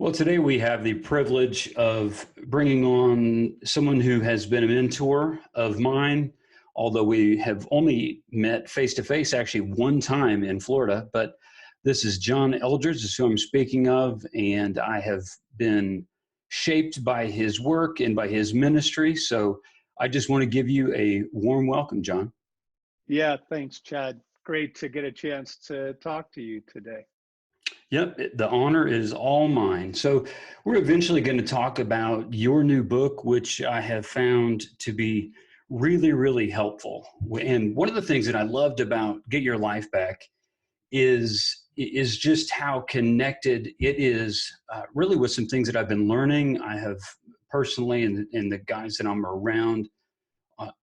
Well, today we have the privilege of bringing on someone who has been a mentor of mine, although we have only met face to face actually one time in Florida. But this is John Eldredge, is who I'm speaking of, and I have been shaped by his work and by his ministry. So I just want to give you a warm welcome, John. Yeah, thanks, Chad. Great to get a chance to talk to you today. Yep, the honor is all mine. So, we're eventually going to talk about your new book, which I have found to be really, really helpful. And one of the things that I loved about Get Your Life Back is just how connected it is, really with some things that I've been learning. I have personally, and the guys that I'm around,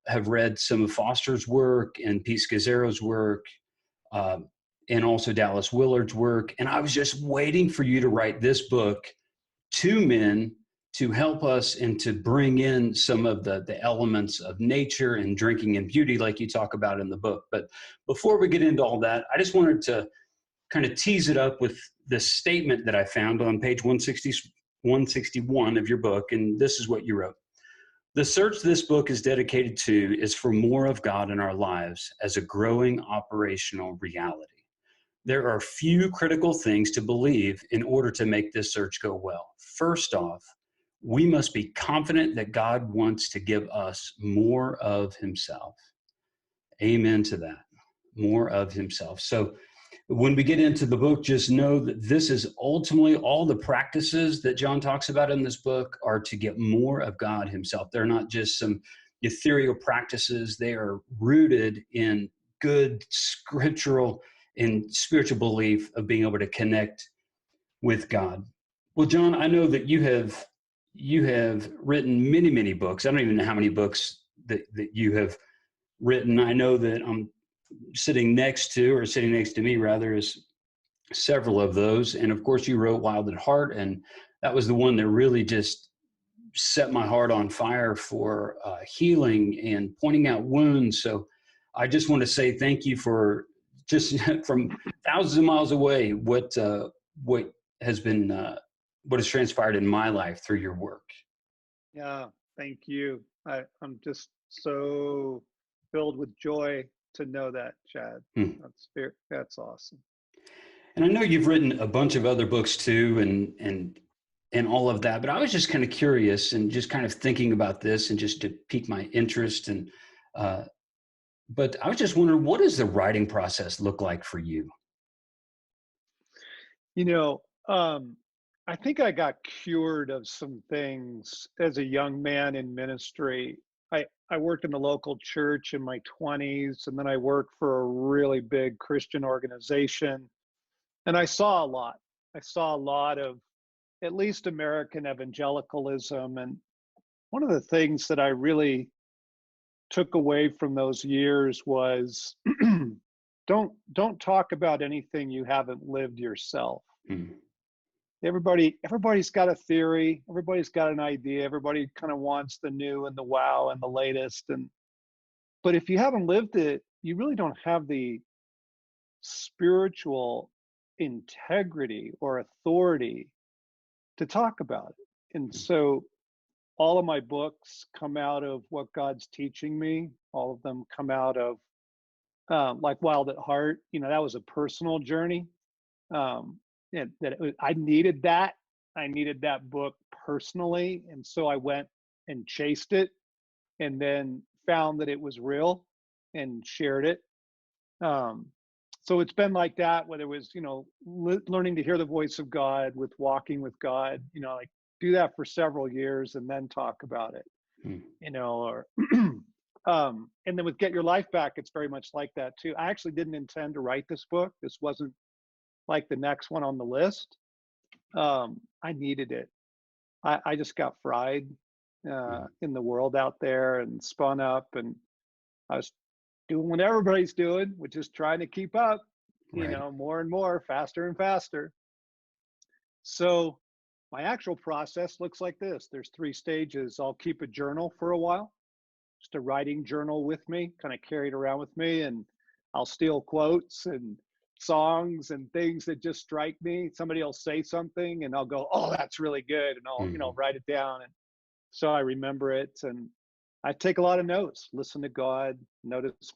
have read some of Foster's work and Pete Scazzero's work. Uh, and also Dallas Willard's work. And I was just waiting for you to write this book to men to help us and to bring in some of the elements of nature and drinking and beauty like you talk about in the book. But before we get into all that, I just wanted to kind of tease it up with this statement that I found on page 161 of your book. And this is what you wrote. The search this book is dedicated to is for more of God in our lives as a growing operational reality. There are few critical things to believe in order to make this search go well. First off, we must be confident that God wants to give us more of himself. Amen to that. More of himself. So when we get into the book, just know that this is ultimately all the practices that John talks about in this book are to get more of God himself. They're not just some ethereal practices. They are rooted in good scriptural and spiritual belief of being able to connect with God. Well, John, I know that you have written many, many books. I don't even know how many books that you have written. I know that I'm sitting next to me rather, is several of those. And of course, you wrote Wild at Heart, and that was the one that really just set my heart on fire for healing and pointing out wounds. So I just want to say thank you for just from thousands of miles away, what has been, what has transpired in my life through your work. Yeah, thank you. I'm just so filled with joy to know that, Chad. Hmm. That's awesome. And I know you've written a bunch of other books too, and all of that, but I was just kind of curious and just kind of thinking about this and just to pique my interest. And but I was just wondering, what does the writing process look like for you? You know, I think I got cured of some things as a young man in ministry. I worked in the local church in my 20s, and then I worked for a really big Christian organization. And I saw a lot. I saw a lot of at least American evangelicalism. And one of the things that I really took away from those years was don't talk about anything you haven't lived yourself. Hmm. Everybody's got a theory, everybody's got an idea, everybody kind of wants the new and the wow and the latest. But if you haven't lived it, you really don't have the spiritual integrity or authority to talk about it. And so all of my books come out of what God's teaching me. All of them come out of like Wild at Heart. That was a personal journey. I needed that. I needed that book personally. And so I went and chased it and then found that it was real and shared it. So it's been like that, whether it was, learning to hear the voice of God with walking with God, like do that for several years and then talk about it, or, and then with Get Your Life Back, it's very much like that too. I actually didn't intend to write this book. This wasn't like the next one on the list. I needed it. I just got fried in the world out there and spun up, and I was doing what everybody's doing, which is trying to keep up, Right. more and more, faster and faster. So my actual process looks like this. There's 3 stages. I'll keep a journal for a while, just a writing journal with me, kind of carry it around with me, and I'll steal quotes and songs and things that just strike me. Somebody will say something and I'll go, oh, that's really good. And I'll, Mhm. write it down. And so I remember it. And I take a lot of notes, listen to God, I notice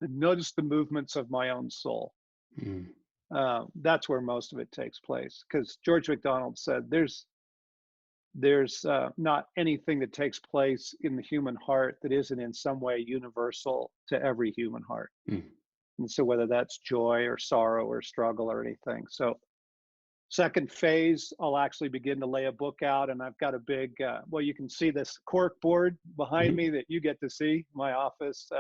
notice the movements of my own soul. Mhm. That's where most of it takes place. Because George McDonald said, there's not anything that takes place in the human heart that isn't in some way universal to every human heart. Mhm. And so whether that's joy or sorrow or struggle or anything. So second phase, I'll actually begin to lay a book out, and I've got a big, well, you can see this cork board behind Mhm. me that you get to see, my office.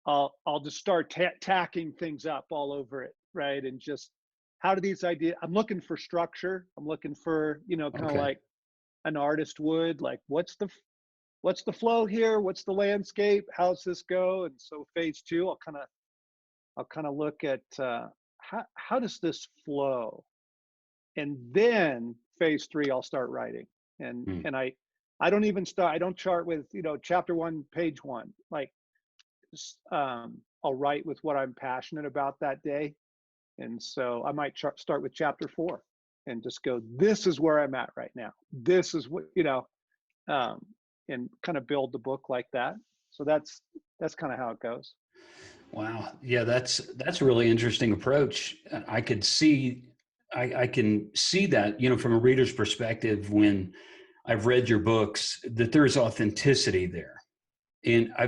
I'll just start tacking things up all over it, right? And just how do these ideas, I'm looking for structure. I'm looking for, kind of Okay. like an artist would, like what's the flow here? What's the landscape? How's this go? And so phase two, I'll kind of look at how does this flow? And then phase three, I'll start writing. And Mm. and I don't even start. I don't chart with chapter one, page one. Like I'll write with what I'm passionate about that day. And so I might start with chapter four and just go, this is where I'm at right now. This is what um, and kind of build the book like that. So that's kind of how it goes. Wow. Yeah, that's a really interesting approach. I could see, I can see that, from a reader's perspective when I've read your books, that there's authenticity there. And I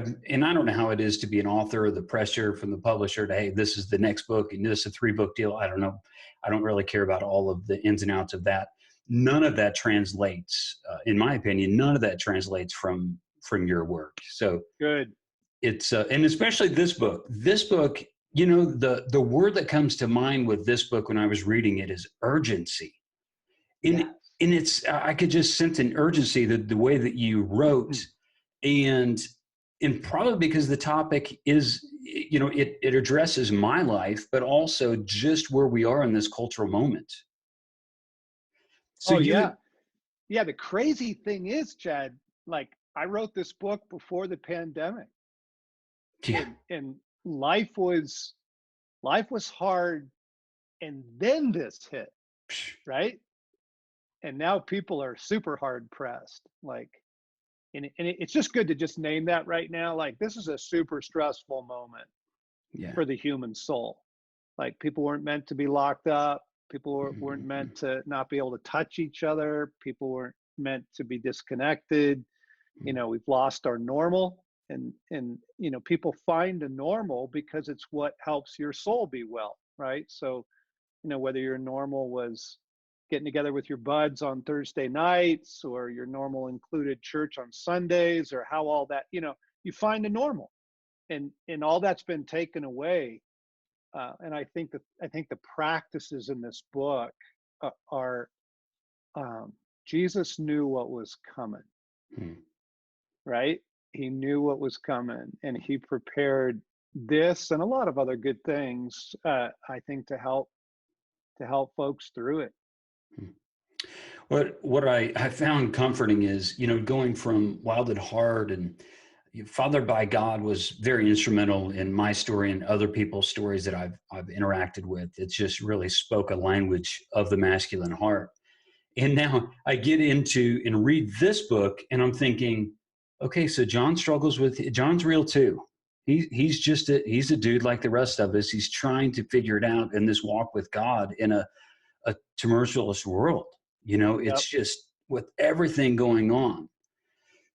don't know how it is to be an author, the pressure from the publisher to, hey, this is the next book and this is a 3-book deal. I don't know. I don't really care about all of the ins and outs of that. None of that translates, in my opinion, none of that translates from your work. So Good. it's and especially this book. This book, the word that comes to mind with this book when I was reading it is urgency. And Yes. and it's I could just sense an urgency the way that you wrote, and and probably because the topic is, it addresses my life, but also just where we are in this cultural moment. So Oh you yeah. Yeah. The crazy thing is, Chad, like I wrote this book before the pandemic, yeah. and life was hard, and then this hit, right? And now people are super hard pressed. Like, and it's just good to just name that right now. Like, this is a super stressful moment Yeah. for the human soul. Like, people weren't meant to be locked up. People weren't Mhm. meant to not be able to touch each other. People weren't meant to be disconnected. We've lost our normal, and people find a normal because it's what helps your soul be well, right? So whether your normal was getting together with your buds on Thursday nights, or your normal included church on Sundays, or how all that, you find a normal, and all that's been taken away. And I think the practices in this book are Jesus knew what was coming, Mhm. right? He knew what was coming, and he prepared this and a lot of other good things. I think to help folks through it. What I found comforting is, going from Wild at Heart and Fathered by God was very instrumental in my story and other people's stories that I've interacted with. It just really spoke a language of the masculine heart. And now I get into and read this book, and I'm thinking, okay, so John's real too. He's a dude like the rest of us. He's trying to figure it out in this walk with God in a tumultuous world. Yep. It's just with everything going on.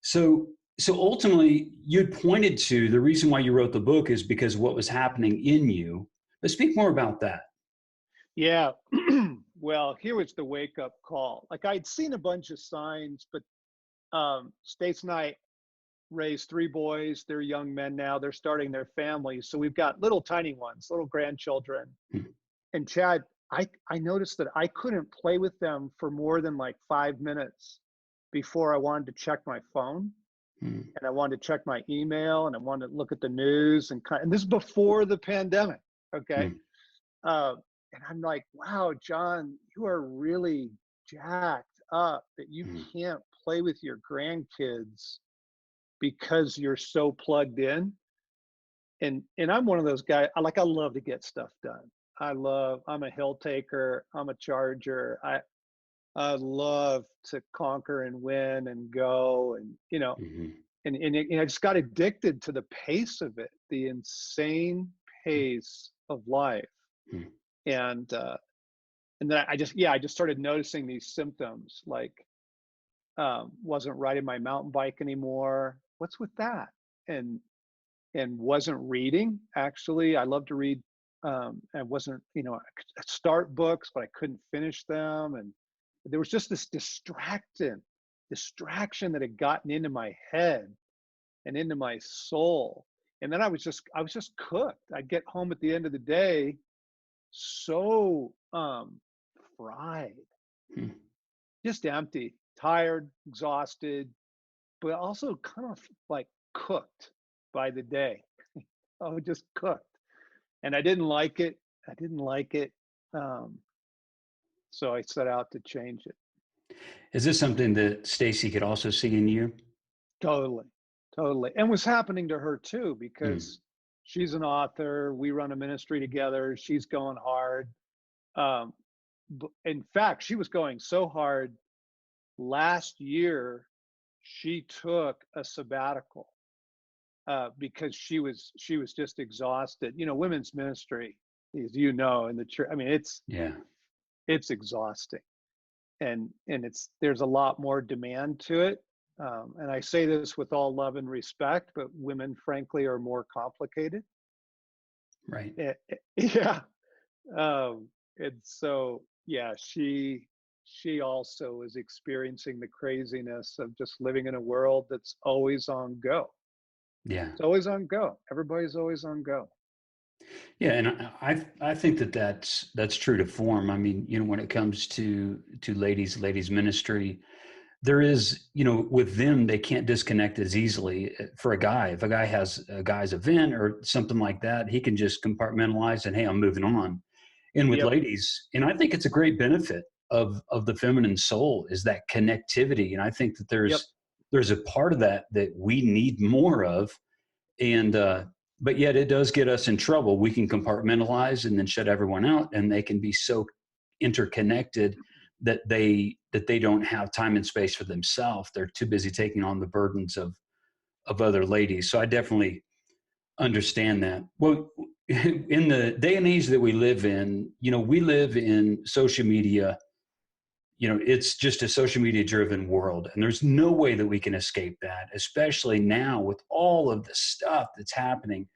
So so ultimately, you'd pointed to the reason why you wrote the book is because of what was happening in you. But speak more about that. Yeah. Well, here was the wake up call. Like, I'd seen a bunch of signs, but States and I raised three boys. They're young men now. They're starting their families. So we've got little tiny ones, little grandchildren. And Chad, I noticed that I couldn't play with them for more than like 5 minutes before I wanted to check my phone, Mm, and I wanted to check my email, and I wanted to look at the news, and this is before the pandemic. Okay. mm, Uh, and I'm like, wow, John, you are really jacked up that you mm, can't play with your grandkids because you're so plugged in. and I'm one of those guys, I love to get stuff done. I'm a hill taker, I'm a charger. I love to conquer and win and go, and Hmm. I just got addicted to the pace of it, the insane pace of life. And then I just started noticing these symptoms, like wasn't riding my mountain bike anymore. What's with that? And wasn't reading. Actually, I love to read. I wasn't, I could start books, but I couldn't finish them. And there was just this distraction that had gotten into my head and into my soul. And then I was just cooked. I'd get home at the end of the day so fried, Hmm. just empty, tired, exhausted, but also kind of like cooked by the day. Oh, just cooked. And I didn't like it. I didn't like it. Um, so I set out to change it. Is this something that Stacy could also see in you? Totally. Totally. And was happening to her too, Mm. because she's an author. We run a ministry together. She's going hard. Um, in fact, she was going so hard last year, she took a sabbatical because she was just exhausted. Women's ministry, as you know, in the church. I mean, Yeah. it's exhausting, and there's a lot more demand to it. And I say this with all love and respect, but women, frankly, are more complicated. Right. Yeah. And so, yeah, she also is experiencing the craziness of just living in a world that's always on go. Yeah. It's always on go. Everybody's always on go. Yeah, and I think that that's true to form. I mean, when it comes to ladies ministry, there is, with them, they can't disconnect as easily. For a guy, if a guy has a guy's event or something like that, he can just compartmentalize and, hey, I'm moving on. And with Yep. ladies, and I think it's a great benefit of the feminine soul is that connectivity. And I think that Yep. there's a part of that we need more of. And but yet it does get us in trouble. We can compartmentalize and then shut everyone out, and they can be so interconnected that they don't have time and space for themselves. They're too busy taking on the burdens of other ladies. So I definitely understand that. Well, in the day and age that we live in, we live in social media. It's just a social media driven world, and there's no way that we can escape that, especially now with all of the stuff that's happening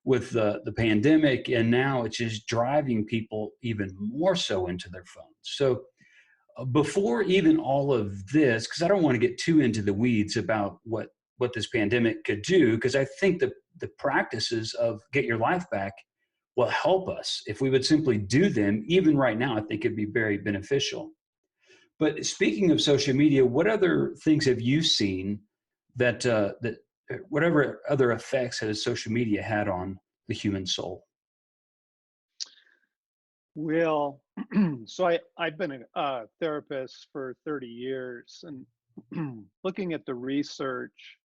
with the pandemic. And now it's just driving people even more so into their phones. So before even all of this, because I don't want to get too into the weeds about what this pandemic could do, because I think the practices of get your life back will help us if we would simply do them. Even right now, I think it'd be very beneficial. But speaking of social media, what other things have you seen that whatever other effects has social media had on the human soul? Well, so I've been a therapist for 30 years, and looking at the research,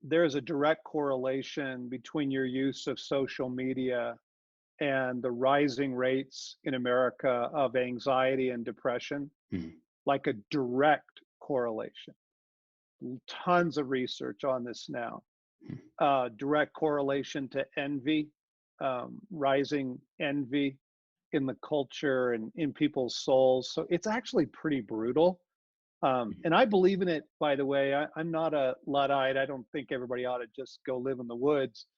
there's a direct correlation between your use of social media and the rising rates in America of anxiety and depression, Hmm. like a direct correlation. Tons of research on this now. Direct correlation to envy, rising envy in the culture and in people's souls. So it's actually pretty brutal. And I believe in it, by the way. I'm not a Luddite. I don't think everybody ought to just go live in the woods.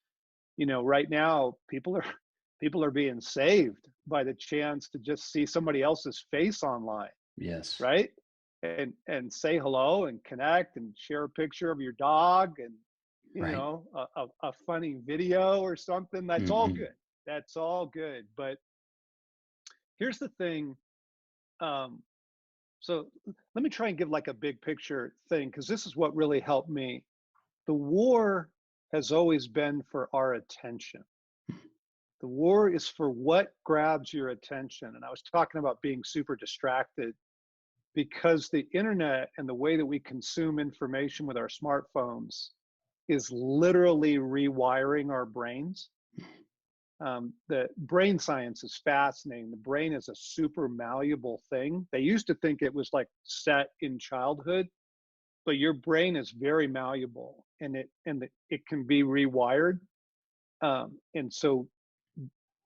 Right now, people are being saved by the chance to just see somebody else's face online, Yes. right? And say hello and connect and share a picture of your dog and Right. a funny video or something. That's all Hmm. good. That's all good. But here's the thing. Um, so let me try and give like a big picture thing, because this is what really helped me. The war has always been for our attention. The war is for what grabs your attention. And I was talking about being super distracted, because the internet and the way that we consume information with our smartphones is literally rewiring our brains. The brain science is fascinating. The brain is a super malleable thing. They used to think it was like set in childhood, but your brain is very malleable, and it can be rewired. And so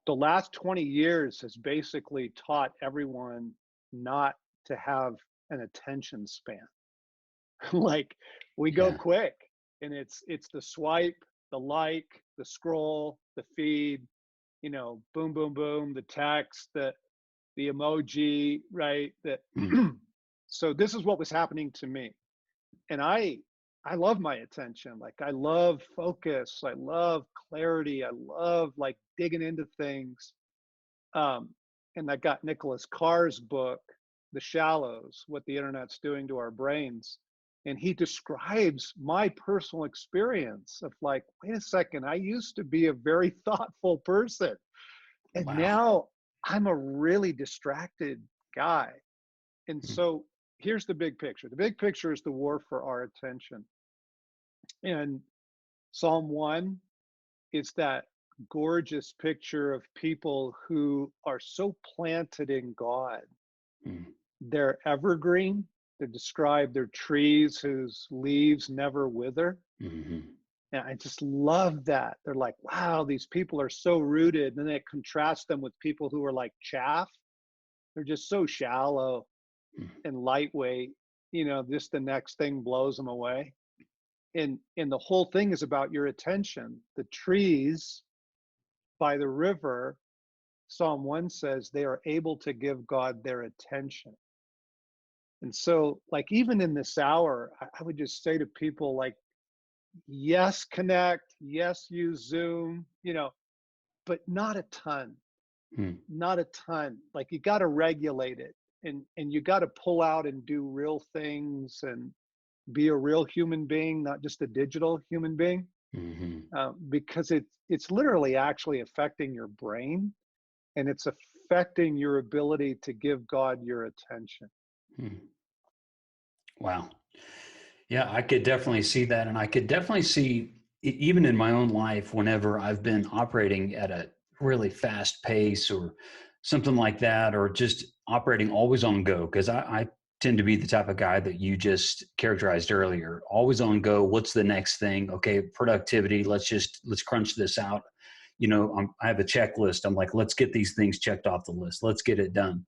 the last 20 years has basically taught everyone not to have an attention span. Like, we go Yeah. quick, and it's the swipe, the like, the scroll, the feed, boom, boom, boom, the text, the emoji, right? That Mm. so this is what was happening to me. And I love my attention. Like, I love focus, I love clarity, I love like digging into things. Um, and I got Nicholas Carr's book, The Shallows, What the Internet's Doing to Our Brains. And he describes my personal experience of like, wait a second, I used to be a very thoughtful person. And Wow. now I'm a really distracted guy. And Mm. so here's the big picture. The big picture is the war for our attention. And Psalm 1 is that gorgeous picture of people who are so planted in God. Mm. They're evergreen. They describe their trees whose leaves never wither. Hmm. And I just love that. They're like, wow, these people are so rooted. And then it contrasts them with people who are like chaff. They're just so shallow Mm. and lightweight. Just the next thing blows them away. And the whole thing is about your attention. The trees by the river, Psalm 1 says, they are able to give God their attention. And so, like, even in this hour, I would just say to people, like, yes, connect, yes, use Zoom, but not a ton, Mm. not a ton. Like, you got to regulate it, and you got to pull out and do real things and be a real human being, not just a digital human being, Hmm. because it's literally actually affecting your brain, and it's affecting your ability to give God your attention. Mm. Wow. Yeah, I could definitely see that. And I could definitely see, even in my own life, whenever I've been operating at a really fast pace or something like that, or just operating always on go, because I tend to be the type of guy that you just characterized earlier, always on go. What's the next thing? Okay, productivity. Let's crunch this out. I have a checklist. I'm like, let's get these things checked off the list. Let's get it done.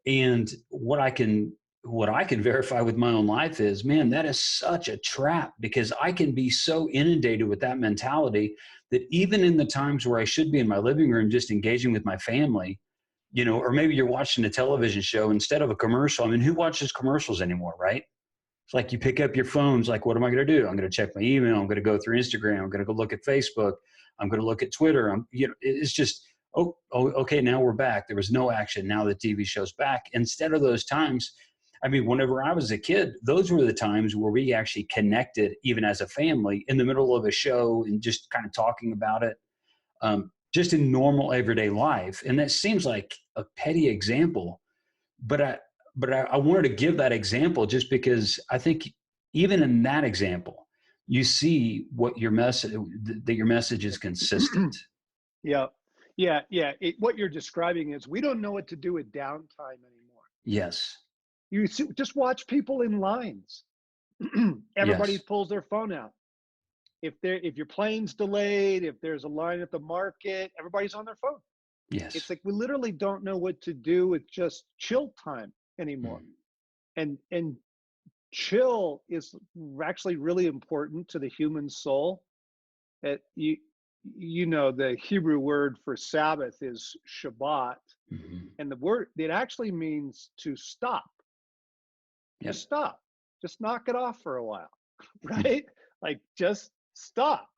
And what I can verify with my own life is, man, that is such a trap, because I can be so inundated with that mentality that even in the times where I should be in my living room just engaging with my family, or maybe you're watching a television show instead of a commercial. I mean, who watches commercials anymore, right? It's like you pick up your phones, like, what am I going to do? I'm going to check my email. I'm going to go through Instagram. I'm going to go look at Facebook. I'm going to look at Twitter. It's just, okay, now we're back. There was no action. Now the TV show's back. Instead of those times, I mean, whenever I was a kid, those were the times where we actually connected, even as a family, in the middle of a show and just kind of talking about it, just in normal everyday life. And that seems like a petty example, but I wanted to give that example just because I think even in that example, you see what your message that your message is consistent. Yeah, yeah. What you're describing is we don't know what to do with downtime anymore. Yes. Just watch people in lines. Everybody Yes. pulls their phone out. If your plane's delayed, if there's a line at the market, everybody's on their phone. It's Yes. like we literally don't know what to do with just chill time anymore. Mm. And chill is actually really important to the human soul. The Hebrew word for Sabbath is Shabbat, Mhm. and the word, it actually means to stop. Just Yep. stop. Just knock it off for a while, Mm. right? Like, just stop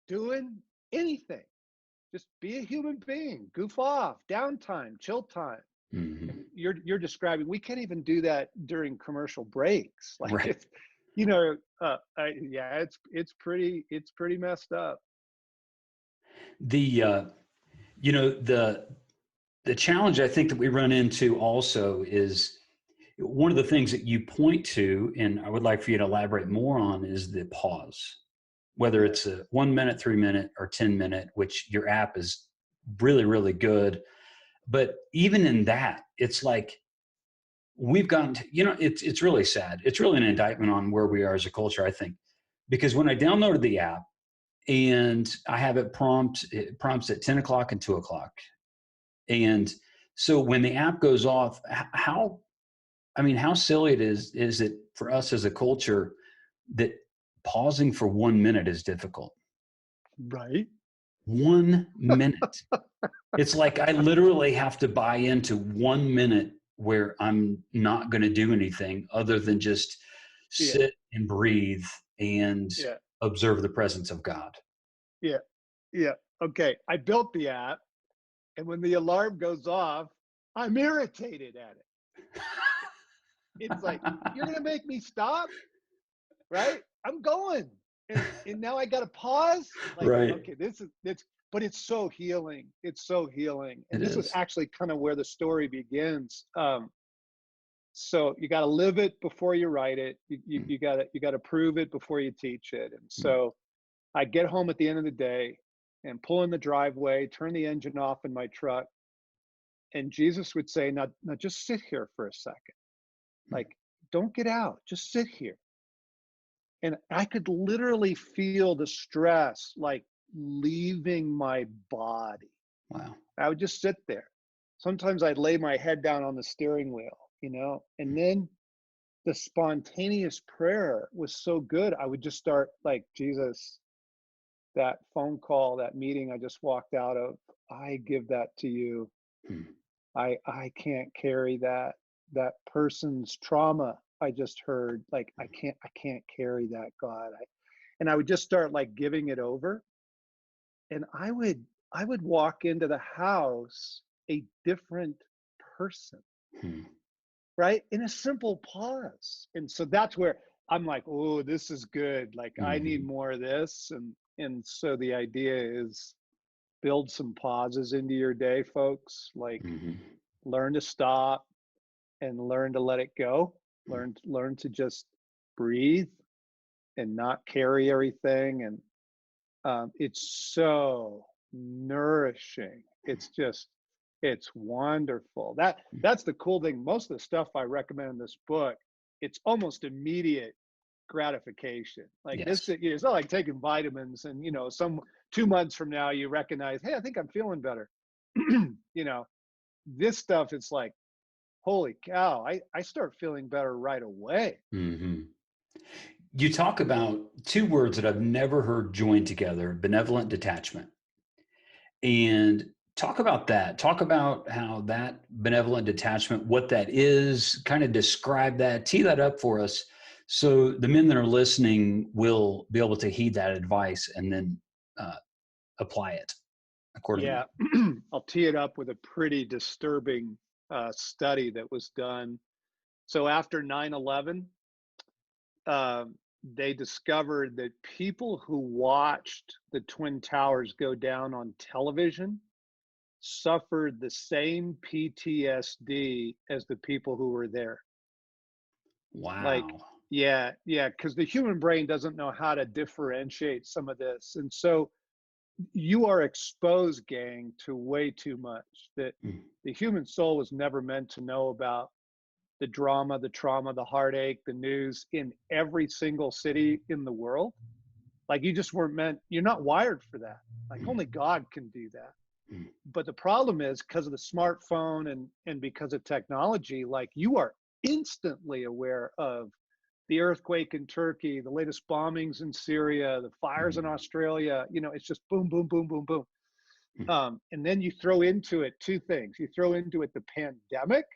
doing anything. Just be a human being. Goof off. Downtime. Chill time. Mhm. And you're describing, we can't even do that during commercial breaks. Like, Right. it's yeah, it's pretty messed up. The the challenge I think that we run into also is one of the things that you point to, and I would like for you to elaborate more on, is the pause. whether Yeah. it's a 1 minute, 3 minute, or 10 minute, which your app is really, really good. But even in that, it's like we've gotten to, it's really sad. It's really an indictment on where we are as a culture, I think, because when I downloaded the app and I have it prompts at 10 o'clock and 2 o'clock. And so when the app goes off, how silly is it for us as a culture that pausing for 1 minute is difficult? Right. 1 minute. It's like I literally have to buy into 1 minute where I'm not going to do anything other than just Yeah. sit and breathe and Yeah. observe the presence of God. Yeah. Yeah. Okay. I built the app, and when the alarm goes off, I'm irritated at it. It's like, you're gonna make me stop, right? I'm going. And now I gotta pause. Like, Right. okay, but it's so healing. It's so healing. It And this is is. actually kind of where the story begins. So you gotta live it before you write it. You gotta prove it before you teach it. And Mm, so I get home at the end of the day and pull in the driveway, turn the engine off in my truck, and Jesus would say, now just sit here for a second. mm. Like, don't get out, just sit here. And I could literally feel the stress like leaving my body. Wow. I would just sit there. Sometimes I'd lay my head down on the steering wheel, and then the spontaneous prayer was so good. I would just start like, Jesus, that phone call, that meeting I just walked out of, I give that to you. Mm, I can't carry that person's trauma I just heard. Like, I can't carry that, God. And I would just start like giving it over. And I would walk into the house a different person, mm, right? In a simple pause. And so that's where I'm like, oh, this is good. Like, I need mhm, more of this. And so the idea is build some pauses into your day, folks. Like, mhm, learn to stop and learn to let it go. mm, Learn to just breathe and not carry everything. And it's so nourishing. It's wonderful. mm. That's the cool thing. Most of the stuff I recommend in this book, it's almost immediate gratification. Like this, Yes. it's not like taking vitamins and some 2 months from now you recognize, hey, I think I'm feeling better. you know, this stuff, it's like, holy cow, I start feeling better right away. Mhm. You talk about two words that I've never heard joined together: benevolent detachment. And talk about that. Talk about how that benevolent detachment, what that is, kind of describe that, tee that up for us so the men that are listening will be able to heed that advice and then uh, apply it Yeah, accordingly. I'll tee it up with a pretty disturbing study that was done. So after 9/11, they discovered that people who watched the Twin Towers go down on television suffered the same PTSD as the people who were there. Like, Wow. yeah, yeah, because the human brain doesn't know how to differentiate some of this. And so you are exposed, gang, to way too much that Mm, the human soul was never meant to know about the drama, the trauma, the heartache, the news in every single city in the world. Like, you just weren't meant, you're not wired for that. Like, mm, only God can do that. mm, But the problem is, because of the smartphone and because of technology, like, you are instantly aware of the earthquake in Turkey, the latest bombings in Syria, the fires in mm, Australia. It's just boom, boom, boom, boom, boom. mm, And then you throw into it two things. You throw into it the pandemic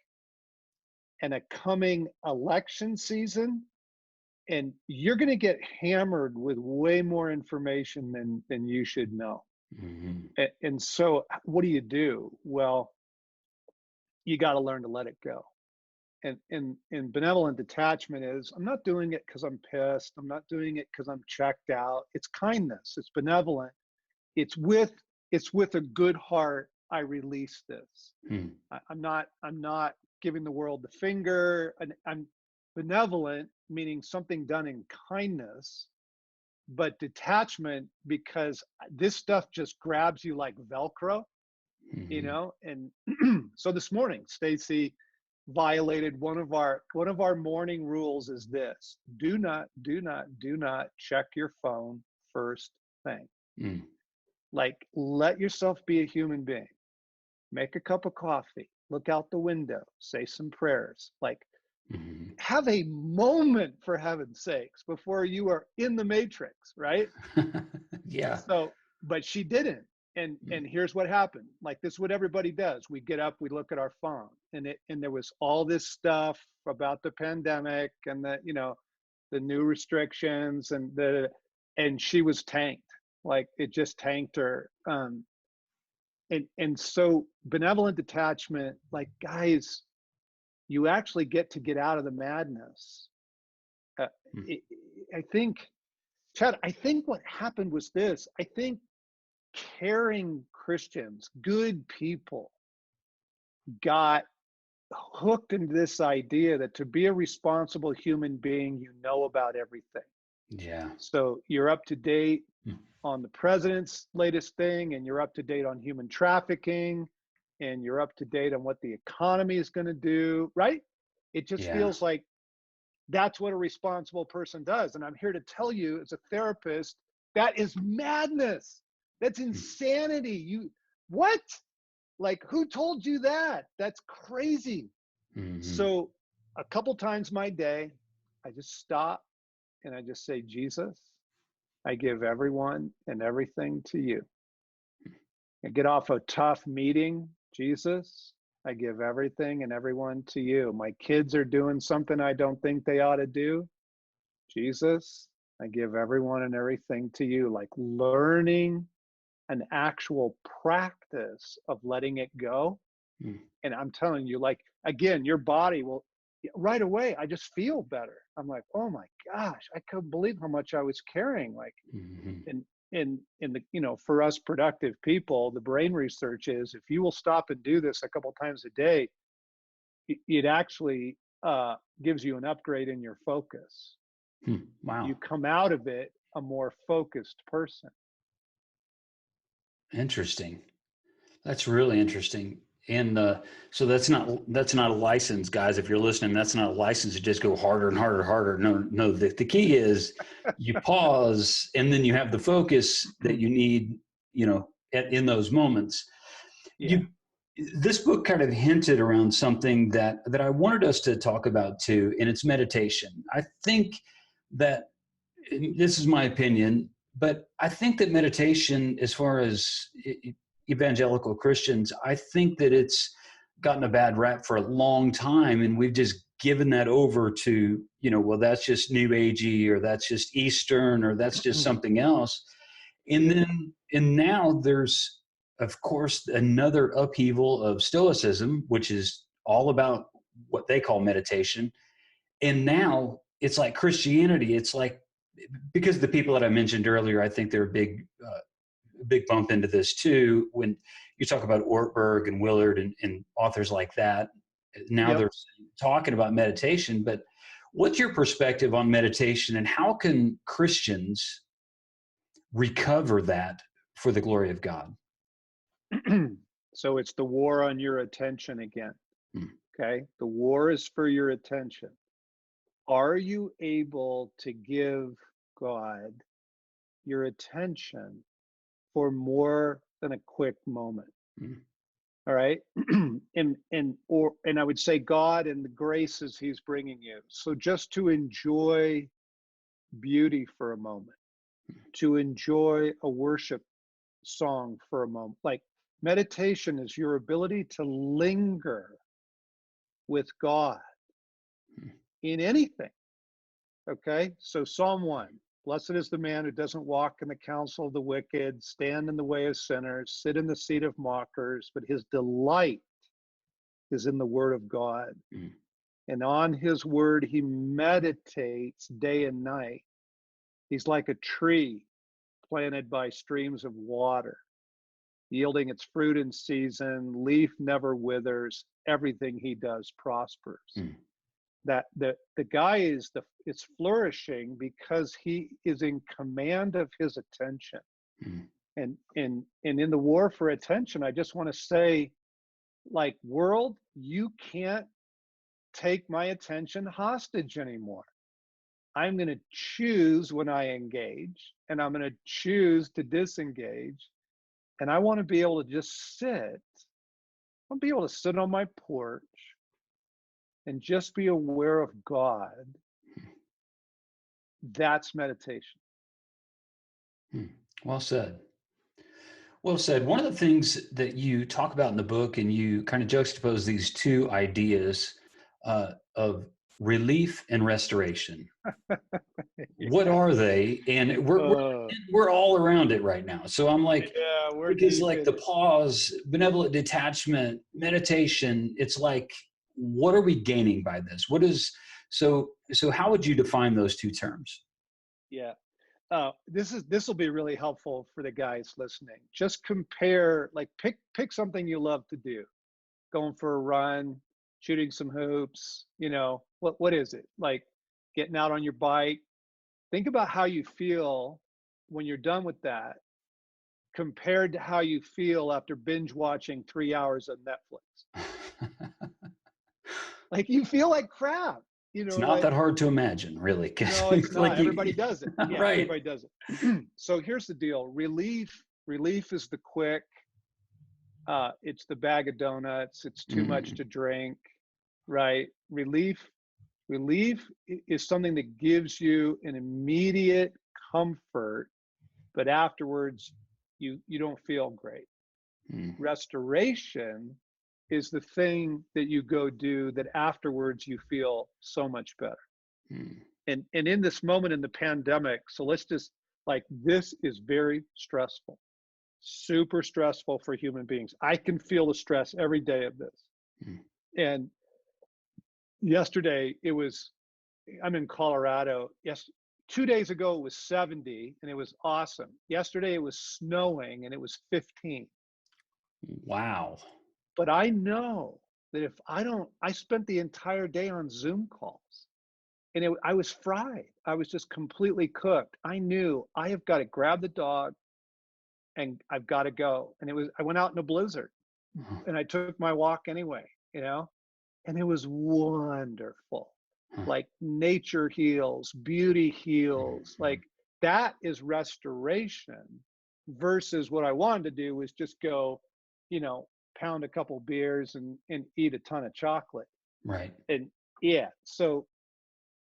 and a coming election season, and you're going to get hammered with way more information than you should know. mhm, And so, what do? Well, you got to learn to let it go. And benevolent detachment is, I'm not doing it because I'm pissed. I'm not doing it because I'm checked out. It's kindness. It's benevolent. It's with it's with a good heart. I release this. mm, I'm not giving the world the finger. And I'm benevolent, meaning something done in kindness. but detachment, because this stuff just grabs you like Velcro, you Mhm. know. And so this morning, Stacy violated one of our morning rules is this: do not check your phone first thing. Mm. Like, let yourself be a human being. Make a cup of coffee, look out the window, say some prayers, like Mhm. have a moment, for heaven's sakes, before you are in the matrix, right? Yeah. So, but she didn't. And here's what happened. Like, this is what everybody does. We get up, we look at our phone, and there was all this stuff about the pandemic and the new restrictions and she was tanked. Like, it just tanked her. And so benevolent detachment, like, guys, you actually get out of the madness. Uh, Mm. it, I think, Chad, I think what happened was this. I think caring Christians, good people, got hooked into this idea that to be a responsible human being, you know about everything. Yeah. So you're up to date Mm. on the president's latest thing, and you're up to date on human trafficking, and you're up to date on what the economy is going to do, right? It just Yeah. feels like that's what a responsible person does. And I'm here to tell you, as a therapist, that is madness. That's Mm. insanity. What? Like, who told you that? That's crazy. Mhm. So, a couple times my day, I just stop and I just say, Jesus, I give everyone and everything to you. I get off a tough meeting, Jesus, I give everything and everyone to you. My kids are doing something I don't think they ought to do. Jesus, I give everyone and everything to you. Like, learning an actual practice of letting it go. Mm. And I'm telling you, like, again, your body will right away. I just feel better. I'm like, oh my gosh, I couldn't believe how much I was carrying. Like, Mhm. in the, for us productive people, the brain research is if you will stop and do this a couple times a day, it actually gives you an upgrade in your focus. Hmm. You Wow. come out of it a more focused person. Interesting. That's really interesting. And so that's not a license, guys. If you're listening, that's not a license to just go harder and harder and harder. No, no. The key is you pause and then you have the focus that you need. In those moments. Yeah. You This book kind of hinted around something that I wanted us to talk about too, and it's meditation. I think that this is my opinion, but I think that meditation, as far as evangelical Christians, I think that it's gotten a bad rap for a long time, and we've just given that over to, well, that's just New Agey, or that's just Eastern, or that's just something else. And Yeah. now there's, of course, another upheaval of Stoicism, which is all about what they call meditation. And now it's like Christianity. It's like, because the people that I mentioned earlier, I think they're a big bump into this too. When you talk about Ortberg and Willard and authors like that, now Yep. they're talking about meditation. But what's your perspective on meditation, and how can Christians recover that for the glory of God? So it's the war on your attention again. Mm. Okay. The war is for your attention. Are you able to give God your attention for more than a quick moment? Mm. All right. And I would say God and the graces he's bringing you. So just to enjoy beauty for a moment, to enjoy a worship song for a moment. Like, meditation is your ability to linger with God Mm. in anything. Okay. So Psalm 1, blessed is the man who doesn't walk in the counsel of the wicked, stand in the way of sinners, sit in the seat of mockers, but his delight is in the word of God. Mm. And on his word, he meditates day and night. He's like a tree planted by streams of water, yielding its fruit in season, leaf never withers, everything he does prospers. Mm. that the guy is flourishing because he is in command of his attention. Mm. And in the war for attention, I just want to say, like, world, you can't take my attention hostage anymore. I'm going to choose when I engage, and I'm going to choose to disengage. And I want to be able to just sit. I want to be able to sit on my porch and just be aware of God. That's meditation. Mm. Well said. Well said. One of the things that you talk about in the book, and you kind of juxtapose these two ideas of relief and restoration. What Yeah. are they? And we're all around it right now. So I'm like, Yeah, we're because deep like in the it. pause, benevolent detachment, meditation, it's like, what are we gaining by this? What is so how would you define those two terms? Yeah. This will be really helpful for the guys listening. Just compare, like, pick something you love to do. Going for a run, shooting some hoops, what is it? Like getting out on your bike. Think about how you feel when you're done with that compared to how you feel after binge watching 3 hours of Netflix. Like, you feel like crap, It's not like, that hard to imagine, really, because no, it's not. like Everybody you, does it. Yeah, right. everybody does it. So here's the deal. Relief is the quick, it's the bag of donuts, it's too much Mm, to drink, right? Relief is something that gives you an immediate comfort, but afterwards you don't feel great. mm, Restoration is the thing that you go do that afterwards you feel so much better. mm, And in this moment in the pandemic, so let's just, like, this is very stressful, super stressful for human beings. I can feel the stress every day of this. mm. And yesterday it was, I'm in Colorado. Yes, 2 days ago it was 70 and it was awesome. Yesterday it was snowing and it was 15. Wow. But I know that if I don't, I spent the entire day on Zoom calls, and I was fried. I was just completely cooked. I knew I have got to grab the dog and I've got to go. And I went out in a blizzard Huh, and I took my walk anyway, and it was wonderful. huh, Like, nature heals, beauty mm, heals. mm. Like, that is restoration versus what I wanted to do was just go, you know, pound a couple beers and eat a ton of chocolate. Right. And yeah, so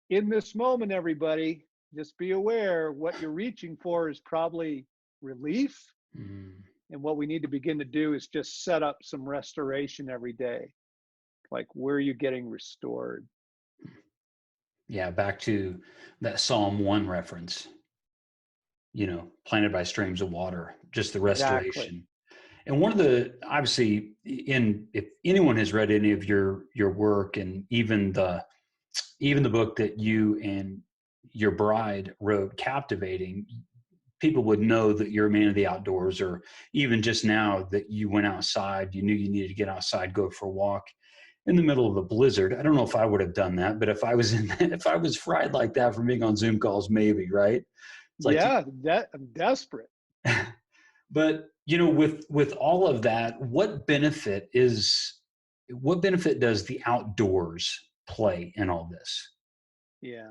in this moment, everybody, just be aware what you're reaching for is probably relief. Mm. And what we need to begin to do is just set up some restoration every day. Like, where are you getting restored? Yeah, back to that Psalm 1 reference, planted by streams of water, just the Exactly. restoration. And one of the obviously in if anyone has read any of your work, and even the book that you and your bride wrote, Captivating, people would know that you're a man of the outdoors, or even just now that you went outside, you knew you needed to get outside, go for a walk in the middle of a blizzard. I don't know if I would have done that, but if I was if I was fried like that from being on Zoom calls, maybe, right? It's like, Yeah, that I'm desperate. but with all of that, what benefit does the outdoors play in all this? Yeah.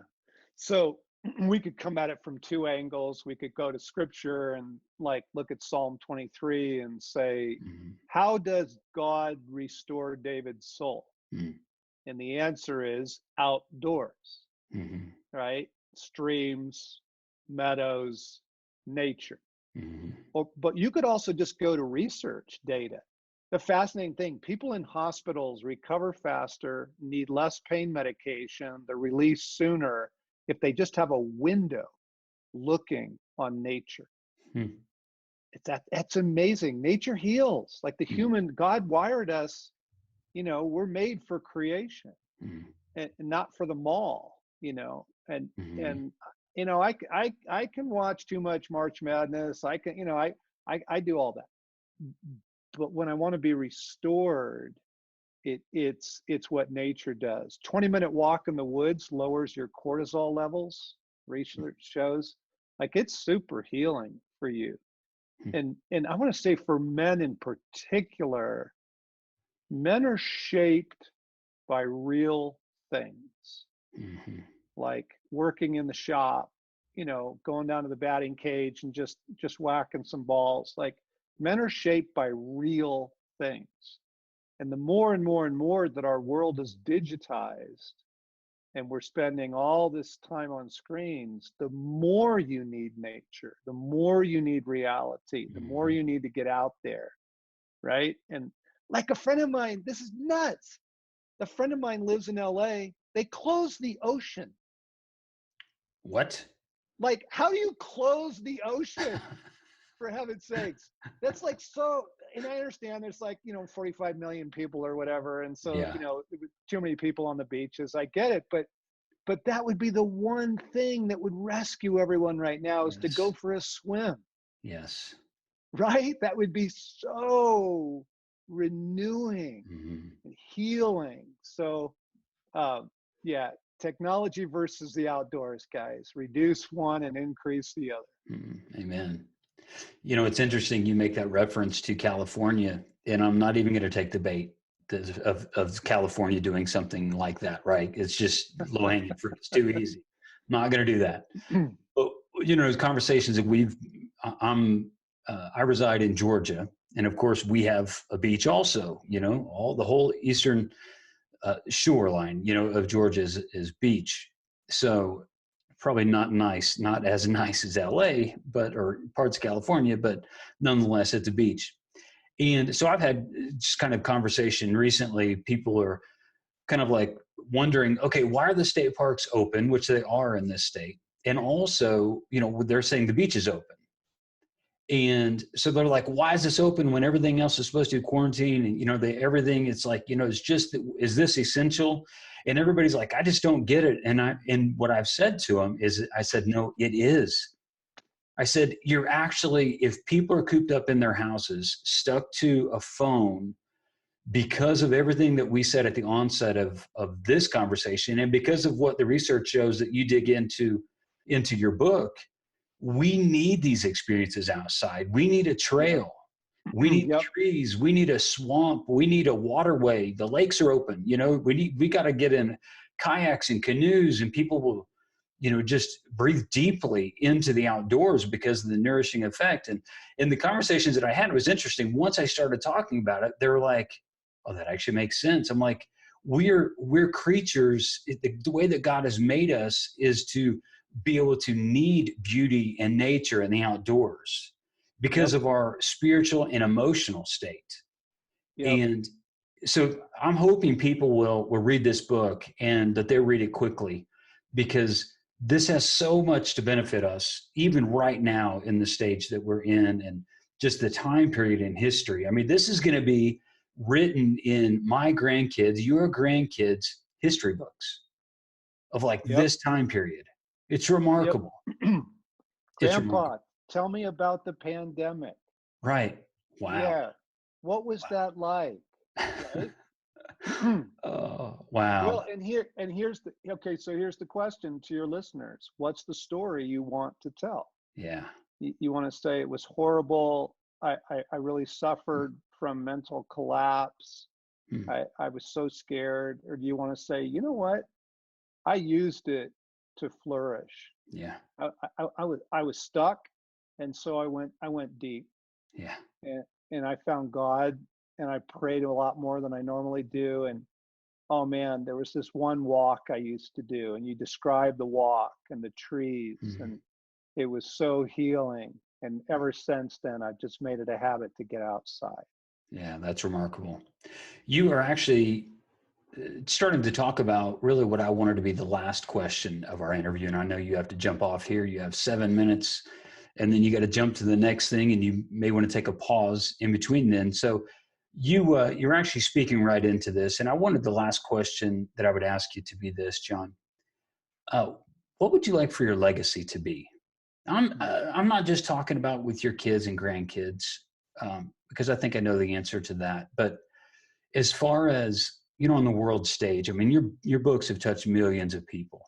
So we could come at it from two angles. We could go to scripture and, like, look at Psalm 23 and say, Mm, how does God restore David's soul? mm, And the answer is outdoors, mm, right? Streams, meadows, nature. mm, But you could also just go to research data. The fascinating thing, people in hospitals recover faster, need less pain medication, they're released sooner if they just have a window looking on nature. mm, That's amazing. Nature heals. Like, the mm, human, God wired us, we're made for creation mm, and not for the mall. And mm, and I can watch too much March Madness. I can, I do all that. But when I want to be restored, It's what nature does. 20-minute walk in the woods lowers your cortisol levels. Research shows, like, it's super healing for you. And I want to say, for men in particular, men are shaped by real things, Mm-hmm. like working in the shop, going down to the batting cage and just whacking some balls. Like, men are shaped by real things. And the more and more and more that our world is digitized and we're spending all this time on screens, the more you need nature, the more you need reality, the more you need to get out there, right? And like a friend of mine, this is nuts. A friend of mine lives in LA. They closed the ocean. What? Like, how do you close the ocean? For heaven's sakes. That's like, so, and I understand there's like, 45 million people or whatever. And so, Yeah. too many people on the beaches. I get it. But that would be the one thing that would rescue everyone right now, is to go Yes. for a swim, Yes. right? That would be so renewing Mm-hmm. and healing. So, yeah, technology versus the outdoors, guys. Reduce one and increase the other. Mm-hmm. Amen. It's interesting you make that reference to California, and I'm not even going to take the bait of California doing something like that, right? It's just low hanging fruit. It's too easy. I'm not going to do that. But, conversations that I reside in Georgia, and of course we have a beach also, the whole eastern shoreline, of Georgia is beach. So probably not nice, not as nice as LA, or parts of California, but nonetheless at the beach. And so I've had just kind of conversation recently. People are kind of like wondering, okay, why are the state parks open, which they are in this state? And also, they're saying the beach is open. And so they're like, why is this open when everything else is supposed to quarantine? And, everything, it's like, it's just, is this essential? And everybody's like, I just don't get it. And what I've said to them is, I said, no, it is. I said, you're actually, if people are cooped up in their houses, stuck to a phone because of everything that we said at the onset of this conversation, and because of what the research shows that you dig into your book, we need these experiences outside. We need a Yep. trail. We need Yep. trees. We need a swamp. We need a waterway. The lakes are open. We got to get in kayaks and canoes, and people will, just breathe deeply into the outdoors because of the nourishing effect. And in the conversations that I had, it was interesting. Once I started talking about it, they were like, oh, that actually makes sense. I'm like, we're creatures. The way that God has made us is to be able to need beauty and nature and the outdoors because Yep. of our spiritual and emotional state. Yep. And so I'm hoping people will read this book, and that they read it quickly, because this has so much to benefit us, even right now in the stage that we're in, and just the time period in history. I mean, this is going to be written in my grandkids, your grandkids' history books of like Yep. this time period. It's Yep. remarkable. It's Grandpa, remarkable. tell me about the pandemic. Right. Wow. Yeah. What was that like? Right? Oh, Well, wow. here's the question to your listeners. What's the story you want to tell? Yeah. You want to say it was horrible. I really suffered from mental collapse. Hmm. I was so scared. Or do you want to say, you know what? I used it to flourish. Yeah. I was stuck, and so I went deep, Yeah. and I found God, and I prayed a lot more than I normally do. And oh man, there was this one walk I used to do, and you described the walk and the trees, Hmm. and it was so healing. And ever since then, I've just made it a habit to get outside. Yeah. That's remarkable. You are actually starting to talk about really what I wanted to be the last question of our interview. And I know you have to jump off here. You have 7 minutes, and then you got to jump to the next thing, and you may want to take a pause in between then. So you're actually speaking right into this. And I wanted the last question that I would ask you to be this, John. Uh, what would you like for your legacy to be? I'm not just talking about with your kids and grandkids, because I think I know the answer to that. But as far as, you know, on the world stage, I mean, your books have touched millions of people.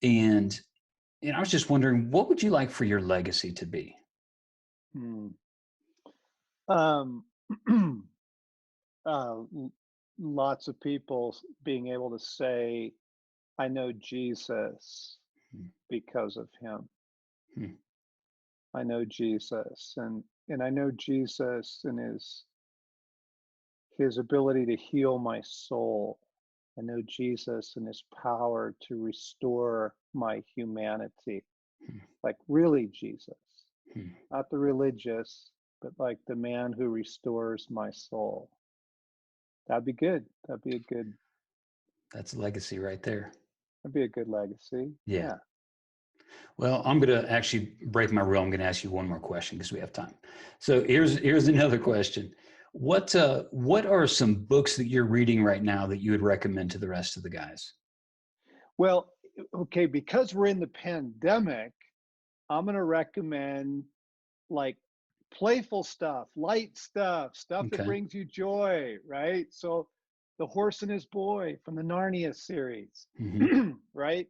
And, I was just wondering, what would you like for your legacy to be? Hmm. Um, l- Lots of people being able to say, I know Jesus Hmm. because of him. Hmm. I know Jesus, and I know Jesus and his ability to heal my soul. I know Jesus and his power to restore my humanity. Hmm. Like really Jesus, Hmm. not the religious, but like the man who restores my soul. That'd be good. That's a legacy right there. That'd be a good legacy. Yeah. Yeah. Well, I'm going to actually break my rule. I'm going to ask you one more question because we have time. So here's another question. What are some books that you're reading right now that you would recommend to the rest of the guys? Well, okay, because we're in the pandemic, I'm going to recommend like playful stuff, light stuff that Okay. brings you joy, right? So, The Horse and His Boy from the Narnia series, Hmm. right?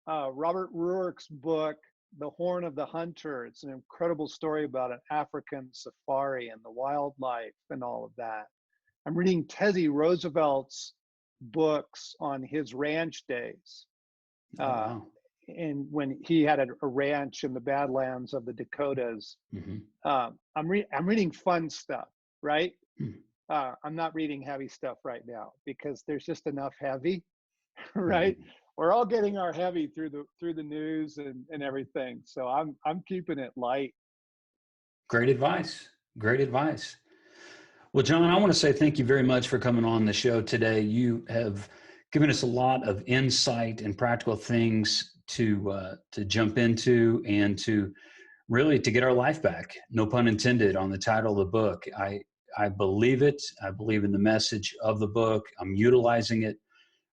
Robert Ruark's book, The Horn of the Hunter. It's an incredible story about an African safari and the wildlife and all of that. I'm reading Teddy Roosevelt's books on his ranch days. Oh, Uh, wow. and when he had a ranch in the Badlands of the Dakotas, Hmm. I'm reading fun stuff, right? Hmm. I'm not reading heavy stuff right now because there's just enough heavy, right? Hmm. We're all getting our heavy through the news and everything. So I'm keeping it light. Great advice. Great advice. Well, John, I want to say thank you very much for coming on the show today. You have given us a lot of insight and practical things to jump into and to really to get our life back. No pun intended on the title of the book. I believe it. I believe in the message of the book. I'm utilizing it.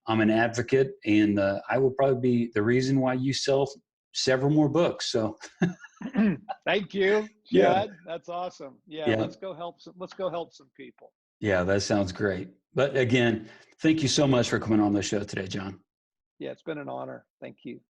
I'm an advocate, and I will probably be the reason why you sell several more books. So, Thank you, yeah, Chad. That's awesome. Yeah, yeah. let's go help some people. Yeah, that sounds great. But again, thank you so much for coming on the show today, John. Yeah, it's been an honor. Thank you.